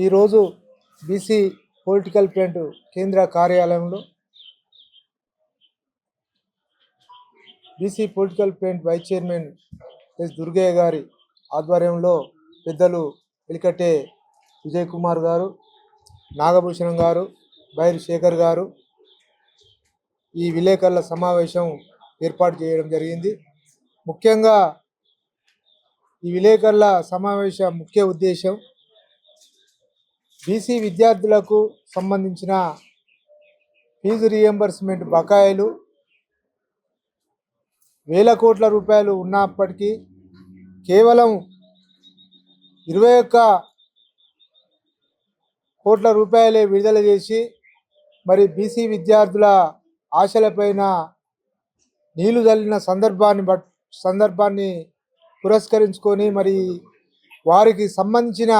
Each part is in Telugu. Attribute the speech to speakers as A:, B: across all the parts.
A: ఈరోజు బీసీ పొలిటికల్ ఫ్రంట్ కేంద్ర కార్యాలయంలో BC political front vice chairman S Durgayya గారి ఆధ్వర్యంలో పెద్దలు ఎలికట్టే విజయ్ కుమార్ గారు, నాగభూషణం గారు, బైరి శేఖర్ గారు ఈ విలేకరుల సమావేశం ఏర్పాటు చేయడం జరిగింది. ముఖ్యంగా ఈ విలేకరుల సమావేశ ముఖ్య ఉద్దేశం బీసీ విద్యార్థులకు సంబంధించిన ఫీజు రీఎంబర్స్మెంట్ బకాయిలు వేల కోట్ల రూపాయలు ఉన్నప్పటికీ కేవలం 21 కోట్ల రూపాయలే విడుదల చేసి మరి బీసీ విద్యార్థుల ఆశలపైన నీళ్లు చల్లిన సందర్భాన్ని పురస్కరించుకొని మరి వారికి సంబంధించిన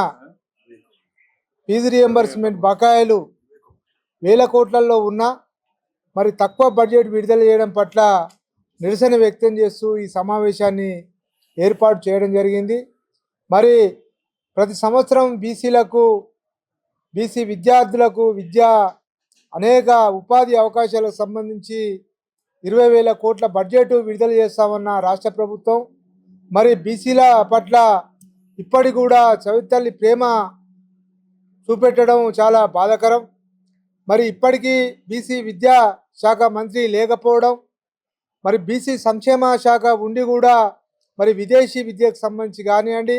A: ఫీజు రీఎంబర్స్మెంట్ బకాయిలు వేల కోట్లలో ఉన్నా మరి తక్కువ బడ్జెట్ విడుదల చేయడం పట్ల నిరసన వ్యక్తం చేస్తూ ఈ సమావేశాన్ని ఏర్పాటు చేయడం జరిగింది. మరి ప్రతి సంవత్సరం బీసీ విద్యార్థులకు అనేక ఉపాధి అవకాశాలకు సంబంధించి 20,000 కోట్ల బడ్జెట్ విడుదల చేస్తామన్న రాష్ట్ర ప్రభుత్వం మరి బీసీల పట్ల ఇప్పటికి కూడా చవితల్లి ప్రేమ చూపెట్టడం చాలా బాధాకరం. మరి ఇప్పటికీ బీసీ విద్యా శాఖ మంత్రి లేకపోవడం, మరి బీసీ సంక్షేమ శాఖ ఉండి కూడా మరి విదేశీ విద్యకు సంబంధించి కానివ్వండి,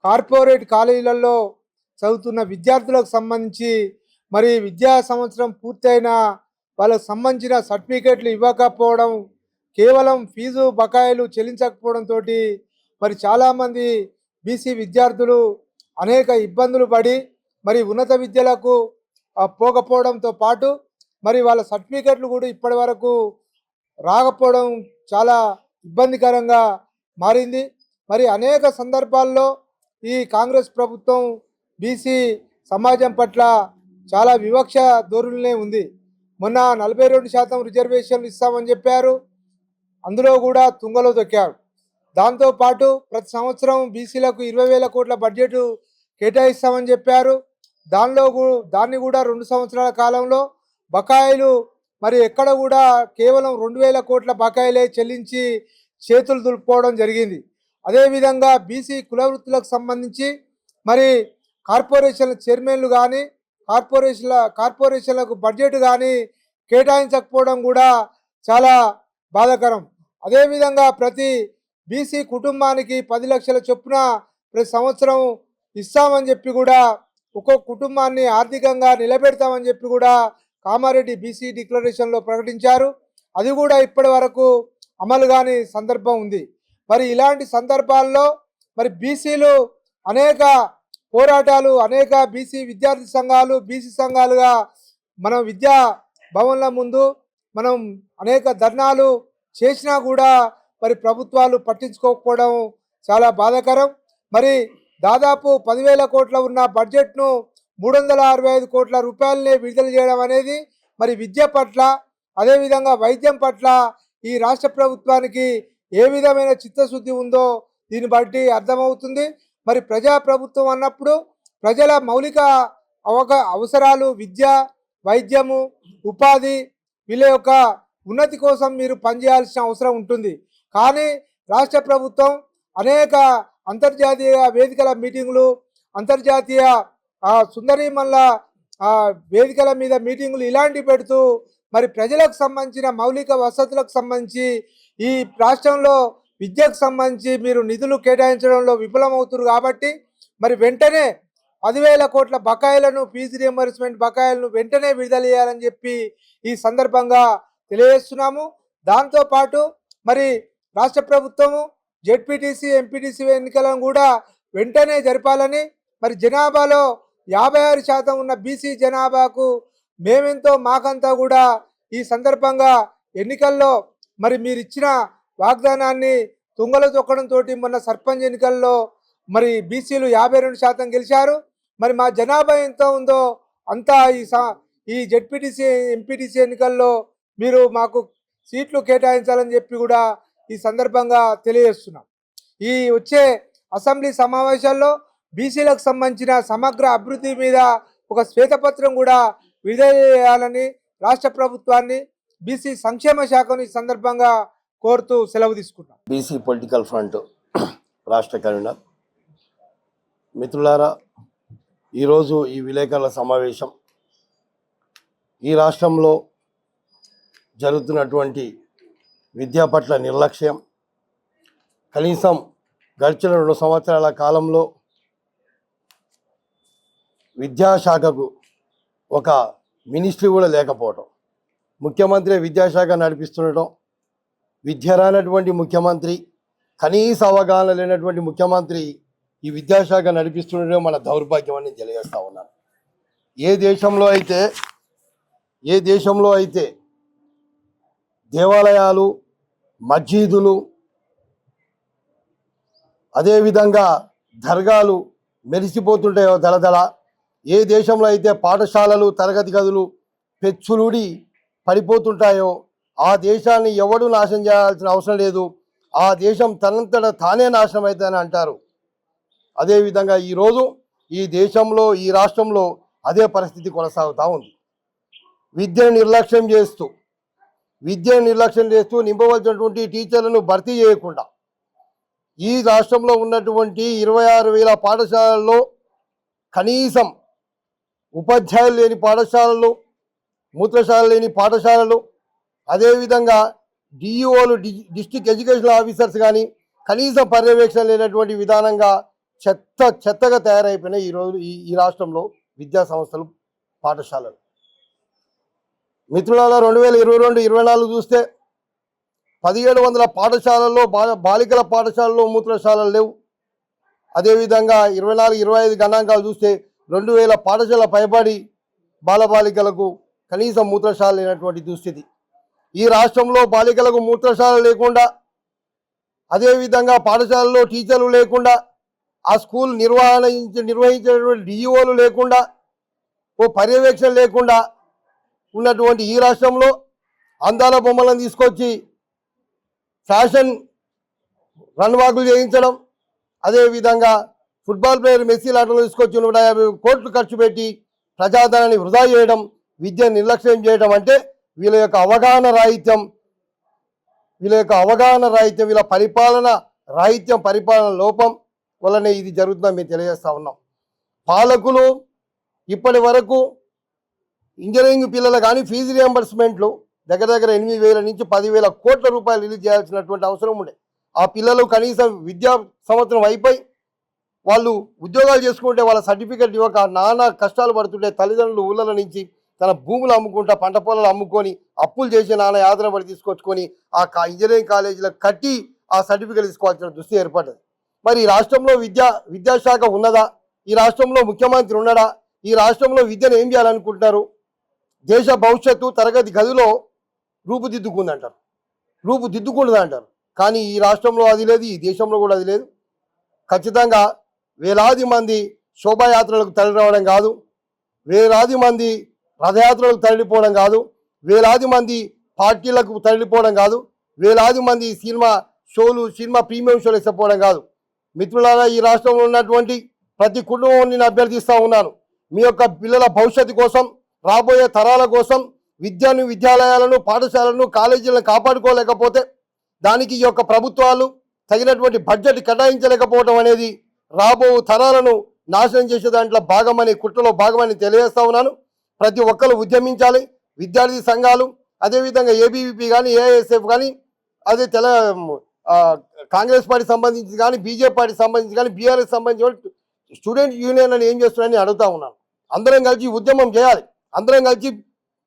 A: కార్పొరేట్ కాలేజీలలో చదువుతున్న విద్యార్థులకు సంబంధించి మరి విద్యా సంవత్సరం పూర్తయిన వాళ్ళకు సంబంధించిన సర్టిఫికేట్లు ఇవ్వకపోవడం, కేవలం ఫీజు బకాయిలు చెల్లించకపోవడంతో మరి చాలామంది బీసీ విద్యార్థులు అనేక ఇబ్బందులు పడి మరి ఉన్నత విద్యలకు పోకపోవడంతో పాటు మరి వాళ్ళ సర్టిఫికేట్లు కూడా ఇప్పటి వరకు రాకపోవడం చాలా ఇబ్బందికరంగా మారింది. మరి అనేక సందర్భాల్లో ఈ కాంగ్రెస్ ప్రభుత్వం బీసీ సమాజం పట్ల చాలా వివక్ష ధోరణిలో ఉంది. మొన్న 42% రిజర్వేషన్లు ఇస్తామని చెప్పారు, అందులో కూడా తుంగలో దొక్కారు. దాంతోపాటు ప్రతి సంవత్సరం బీసీలకు 20,000 కోట్ల బడ్జెట్ కేటాయిస్తామని చెప్పారు. దాన్ని కూడా 2 సంవత్సరాల కాలంలో బకాయిలు మరి ఎక్కడ కూడా కేవలం 2,000 కోట్ల బకాయిలే చెల్లించి చేతులు దులుపుకోవడం జరిగింది. అదేవిధంగా బీసీ కులవృత్తులకు సంబంధించి మరి కార్పొరేషన్ల చైర్మన్లు కానీ కార్పొరేషన్లకు బడ్జెట్ కానీ కేటాయించకపోవడం కూడా చాలా బాధాకరం. అదేవిధంగా ప్రతి బీసీ కుటుంబానికి 10 లక్షల చొప్పున ప్రతి సంవత్సరం ఇస్తామని చెప్పి కూడా ఒక్కొక్క కుటుంబాన్ని ఆర్థికంగా నిలబెడతామని చెప్పి కూడా కామారెడ్డి బీసీ డిక్లరేషన్లో ప్రకటించారు. అది కూడా ఇప్పటి వరకు అమలు కాని సందర్భం ఉంది. మరి ఇలాంటి సందర్భాల్లో మరి బీసీలు అనేక పోరాటాలు, అనేక బీసీ విద్యార్థి సంఘాలు, బీసీ సంఘాలుగా మనం విద్యా భవన్ల ముందు మనం అనేక ధర్నాలు చేసినా కూడా మరి ప్రభుత్వాలు పట్టించుకోకపోవడం చాలా బాధాకరం. మరి దాదాపు 10,000 కోట్ల ఉన్న బడ్జెట్ను 365 కోట్ల రూపాయలనే విడుదల చేయడం అనేది మరి విద్య పట్ల, అదేవిధంగా వైద్యం పట్ల ఈ రాష్ట్ర ప్రభుత్వానికి ఏ విధమైన చిత్తశుద్ధి ఉందో దీన్ని బట్టి అర్థమవుతుంది. మరి ప్రజాప్రభుత్వం అన్నప్పుడు ప్రజల మౌలిక అవసరాలు విద్య, వైద్యము, ఉపాధి వీళ్ళ యొక్క ఉన్నతి కోసం మీరు పనిచేయాల్సిన అవసరం ఉంటుంది. కానీ రాష్ట్ర ప్రభుత్వం అనేక అంతర్జాతీయ వేదికల మీటింగులు, అంతర్జాతీయ సుందరీమల్ల వేదికల మీద మీటింగులు ఇలాంటివి పెడుతూ మరి ప్రజలకు సంబంధించిన మౌలిక వసతులకు సంబంధించి ఈ రాష్ట్రంలో విద్యకు సంబంధించి మీరు నిధులు కేటాయించడంలో విఫలమవుతున్నారు. కాబట్టి మరి వెంటనే 10,000 కోట్ల బకాయిలను, ఫీజు రియంబర్స్మెంట్ బకాయిలను వెంటనే విడుదల చేయాలని చెప్పి ఈ సందర్భంగా తెలియజేస్తున్నాము. దాంతోపాటు మరి రాష్ట్ర ప్రభుత్వము జెడ్పీటీసీ, ఎంపీటీసీ ఎన్నికలను కూడా వెంటనే జరపాలని, మరి జనాభాలో 56% ఉన్న బీసీ జనాభాకు మేమెంతో మాకంతా కూడా ఈ సందర్భంగా ఎన్నికల్లో మరి మీరు ఇచ్చిన వాగ్దానాన్ని తుంగలో తొక్కడంతో మొన్న సర్పంచ్ ఎన్నికల్లో మరి బీసీలు 52% గెలిచారు. మరి మా జనాభా ఎంత ఉందో అంతా ఈ జెడ్పీటీసీ, ఎంపీటీసీ ఎన్నికల్లో మీరు మాకు సీట్లు కేటాయించాలని చెప్పి కూడా ఈ సందర్భంగా తెలియజేస్తున్నాం. ఈ వచ్చే అసెంబ్లీ సమావేశాల్లో బీసీలకు సంబంధించిన సమగ్ర అభివృద్ధి మీద ఒక శ్వేతపత్రం కూడా విడుదల చేయాలని రాష్ట్ర ప్రభుత్వాన్ని బీసీ సంక్షేమ శాఖను ఈ సందర్భంగా కోరుతూ సెలవు తీసుకుంటాం.
B: బీసీ పొలిటికల్ ఫ్రంట్ రాష్ట్ర కన్వీనర్. మిత్రులారా, ఈరోజు ఈ విలేకరుల సమావేశం ఈ రాష్ట్రంలో జరుగుతున్నటువంటి విద్యా పట్ల నిర్లక్ష్యం, కనీసం గడిచిన 2 సంవత్సరాల కాలంలో విద్యాశాఖకు ఒక మినిస్ట్రీ కూడా లేకపోవటం, ముఖ్యమంత్రి విద్యాశాఖ నడిపిస్తుండటం, విద్య రానటువంటి ముఖ్యమంత్రి, కనీస అవగాహన లేనటువంటి ముఖ్యమంత్రి ఈ విద్యాశాఖ నడిపిస్తుండటం మన దౌర్భాగ్యం అని తెలియజేస్తా ఉన్నాను. ఏ దేశంలో అయితే దేవాలయాలు, మస్జీదులు, అదేవిధంగా దర్గాలు మెరిసిపోతుంటాయో దళదళ, ఏ దేశంలో అయితే పాఠశాలలు, తరగతి గదులు పెచ్చులుడి పడిపోతుంటాయో ఆ దేశాన్ని ఎవడు నాశనం చేయాల్సిన అవసరం లేదు, ఆ దేశం తనంతట తానే నాశనం అవుతుందని అంటారు. అదేవిధంగా ఈరోజు ఈ దేశంలో, ఈ రాష్ట్రంలో అదే పరిస్థితి కొనసాగుతూ ఉంది. విద్యను నిర్లక్ష్యం చేస్తూ నింపవలసినటువంటి టీచర్లను భర్తీ చేయకుండా ఈ రాష్ట్రంలో ఉన్నటువంటి 26,000 పాఠశాలల్లో కనీసం ఉపాధ్యాయులు లేని పాఠశాలలు, మూత్రశాలలు లేని పాఠశాలలు, అదేవిధంగా డిఈఓలు, డిస్ట్రిక్ట్ ఎడ్యుకేషన్ ఆఫీసర్స్ కానీ కనీసం పర్యవేక్షణ లేనటువంటి విధానంగా చెత్తగా తయారైపోయినాయి ఈరోజు ఈ రాష్ట్రంలో విద్యా సంస్థలు, పాఠశాలలు. మిత్రులారా, 2022-24 చూస్తే 1700 పాఠశాలల్లో బాలికల పాఠశాలలో మూత్రశాలలు లేవు. అదేవిధంగా 24-25 గణాంకాలు చూస్తే 2000 పాఠశాల పైబడి బాలబాలికలకు కనీసం మూత్రశాల లేనటువంటి దుస్థితి. ఈ రాష్ట్రంలో బాలికలకు మూత్రశాల లేకుండా, అదేవిధంగా పాఠశాలలో టీచర్లు లేకుండా, ఆ స్కూల్ నిర్వహించేటువంటి డిఈఓలు లేకుండా, ఓ పర్యవేక్షణ లేకుండా ఉన్నటువంటి ఈ రాష్ట్రంలో అందాల బొమ్మలను తీసుకొచ్చి ఫ్యాషన్ రన్వాకులు చేయించడం, అదేవిధంగా ఫుట్బాల్ ప్లేయర్ మెస్సీ ఆటలు తీసుకొచ్చి 150 కోట్లు ఖర్చు పెట్టి ప్రజాధనాన్ని వృధా చేయడం, విద్యను నిర్లక్ష్యం చేయడం అంటే వీళ్ళ యొక్క అవగాహన రాహిత్యం, వీళ్ళ పరిపాలన లోపం వల్లనే ఇది జరుగుతుందని మేము తెలియజేస్తా ఉన్నాం. పాలకులు ఇప్పటి వరకు ఇంజనీరింగ్ పిల్లలు కానీ ఫీజు రియంబర్స్మెంట్లు దగ్గర 8,000 నుంచి 10,000 కోట్ల రూపాయలు రిలీజ్ చేయాల్సినటువంటి అవసరం ఉండే. ఆ పిల్లలు కనీసం విద్యా సంవత్సరం అయిపోయి వాళ్ళు ఉద్యోగాలు చేసుకుంటే వాళ్ళ సర్టిఫికెట్ ఇవ్వక నానా కష్టాలు పడుతుంటే తల్లిదండ్రులు ఊళ్ళ నుంచి తన భూములు అమ్ముకుంటా, పంట పొలాలు అమ్ముకొని, అప్పులు చేసి నానా యాదన పడి తీసుకొచ్చుకొని ఆ ఇంజనీరింగ్ కాలేజీలకు కట్టి ఆ సర్టిఫికెట్ తీసుకోవాల్సిన దుస్థితి ఏర్పడ్డది. మరి ఈ రాష్ట్రంలో విద్యాశాఖ ఉన్నదా? ఈ రాష్ట్రంలో ముఖ్యమంత్రి ఉన్నాడా? ఈ రాష్ట్రంలో విద్యను ఏం చేయాలనుకుంటున్నారు? దేశ భవిష్యత్తు తరగతి గదిలో రూపుదిద్దుకుంటుందంటారు. కానీ ఈ రాష్ట్రంలో అది లేదు, ఈ దేశంలో కూడా అది లేదు. ఖచ్చితంగా వేలాది మంది శోభాయాత్రలకు తరలి రావడం కాదు, వేలాది మంది రథయాత్రలకు తరలిపోవడం కాదు, వేలాది మంది పార్టీలకు తరలిపోవడం కాదు, వేలాది మంది సినిమా ప్రీమియం షోలు ఇష్టపోవడం కాదు. మిత్రులారా, ఈ రాష్ట్రంలో ఉన్నటువంటి ప్రతి కుటుంబం నేను అభ్యర్థిస్తూ ఉన్నాను, మీ యొక్క పిల్లల భవిష్యత్తు కోసం, రాబోయే తరాల కోసం విద్యాలయాలను, పాఠశాలను, కాలేజీలను కాపాడుకోలేకపోతే దానికి ఈ యొక్క ప్రభుత్వాలు తగినటువంటి బడ్జెట్ కేటాయించలేకపోవడం అనేది రాబో తరాలను నాశనం చేసే దాంట్లో కుట్రలో భాగమని తెలియజేస్తా ఉన్నాను. ప్రతి ఒక్కరు ఉద్యమించాలి. విద్యార్థి సంఘాలు, అదేవిధంగా ఏబీవీపీ కానీ, ఏఐఎస్ఎఫ్ కానీ, అదే కాంగ్రెస్ పార్టీ సంబంధించి కానీ, బీజేపీ పార్టీ సంబంధించి కానీ, బీఆర్ఎస్ సంబంధించి స్టూడెంట్ యూనియన్ అని ఏం చేస్తున్నారని అడుగుతా ఉన్నాను. అందరం కలిసి ఉద్యమం చేయాలి, అందరం కలిసి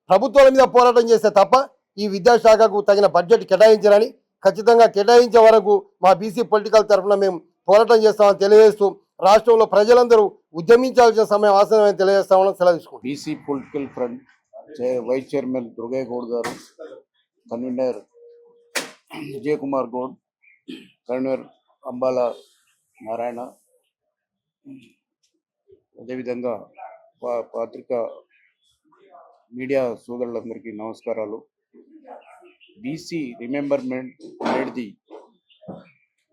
B: ప్రభుత్వాల మీద పోరాటం చేస్తే తప్ప ఈ విద్యాశాఖకు తగిన బడ్జెట్ కేటాయించాలని, ఖచ్చితంగా కేటాయించే వరకు మా బీసీ పొలిటికల్ తరఫున మేము పోరాటం చేస్తామని తెలియజేస్తూ రాష్ట్రంలో ప్రజలందరూ ఉద్యమించాల్సిన సమయం ఆసనమని తెలియజేస్తామని సెలవు తీసుకుంటాం.
C: BC political front vice chairman Durgayya Goud గారు, కన్వీనర్ విజయ్ కుమార్ గౌడ్, కన్వీనర్ అంబాల నారాయణ, అదేవిధంగా పత్రికా మీడియా సోదరులందరికీ నమస్కారాలు. బీసీ రిమెంబర్మెంట్ అనేది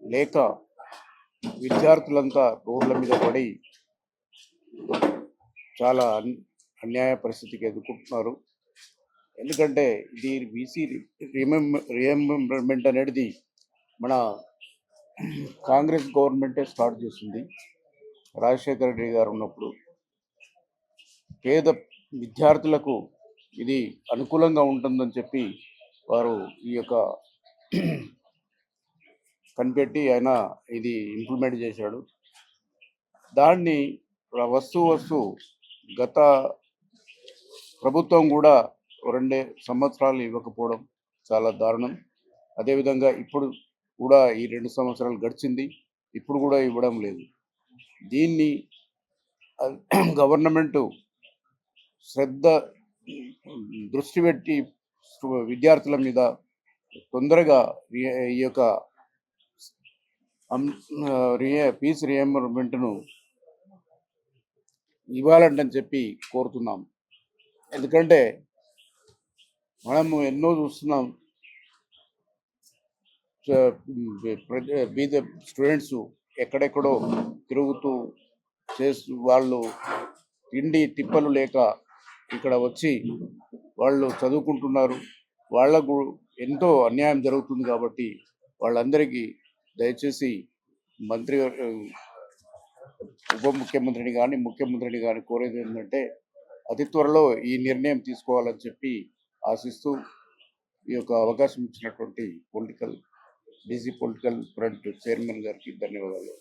C: లేఖ విద్యార్థులంతా రోడ్ల మీద పడి చాలా అన్యాయ పరిస్థితికి ఎదుర్కొంటున్నారు. ఎందుకంటే ఇది బీసీ రియంబర్మెంట్ అనేది మన కాంగ్రెస్ గవర్నమెంటే స్టార్ట్ చేసింది. రాజశేఖర రెడ్డి గారు ఉన్నప్పుడు పేద విద్యార్థులకు ఇది అనుకూలంగా ఉంటుందని చెప్పి వారు ఈ యొక్క కనిపెట్టి ఆయన ఇది ఇంప్లిమెంట్ చేశాడు. దాన్ని వస్తూ గత ప్రభుత్వం కూడా 2 సంవత్సరాలు ఇవ్వకపోవడం చాలా దారుణం. అదేవిధంగా ఇప్పుడు కూడా ఈ 2 సంవత్సరాలు గడిచింది, ఇప్పుడు కూడా ఇవ్వడం లేదు. దీన్ని గవర్నమెంటు శ్రద్ధ దృష్టి పెట్టి విద్యార్థుల మీద తొందరగా ఈ యొక్క ఫీజు రియంబర్మెంట్ను ఇవ్వాలంటని చెప్పి కోరుతున్నాం. ఎందుకంటే మనము ఎన్నో చూస్తున్నాం, బీద స్టూడెంట్స్ ఎక్కడెక్కడో తిరుగుతూ వాళ్ళు తిండి తిప్పలు లేక ఇక్కడ వచ్చి వాళ్ళు చదువుకుంటున్నారు. వాళ్లకు ఎంతో అన్యాయం జరుగుతుంది. కాబట్టి వాళ్ళందరికీ దయచేసి మంత్రి ఉప ముఖ్యమంత్రిని కానీ ముఖ్యమంత్రిని కానీ కోరేది ఏంటంటే అతి త్వరలో ఈ నిర్ణయం తీసుకోవాలని చెప్పి ఆశిస్తూ ఈ యొక్క అవకాశం ఇచ్చినటువంటి బీసీ పొలిటికల్ ఫ్రంట్ చైర్మన్ గారికి ధన్యవాదాలు.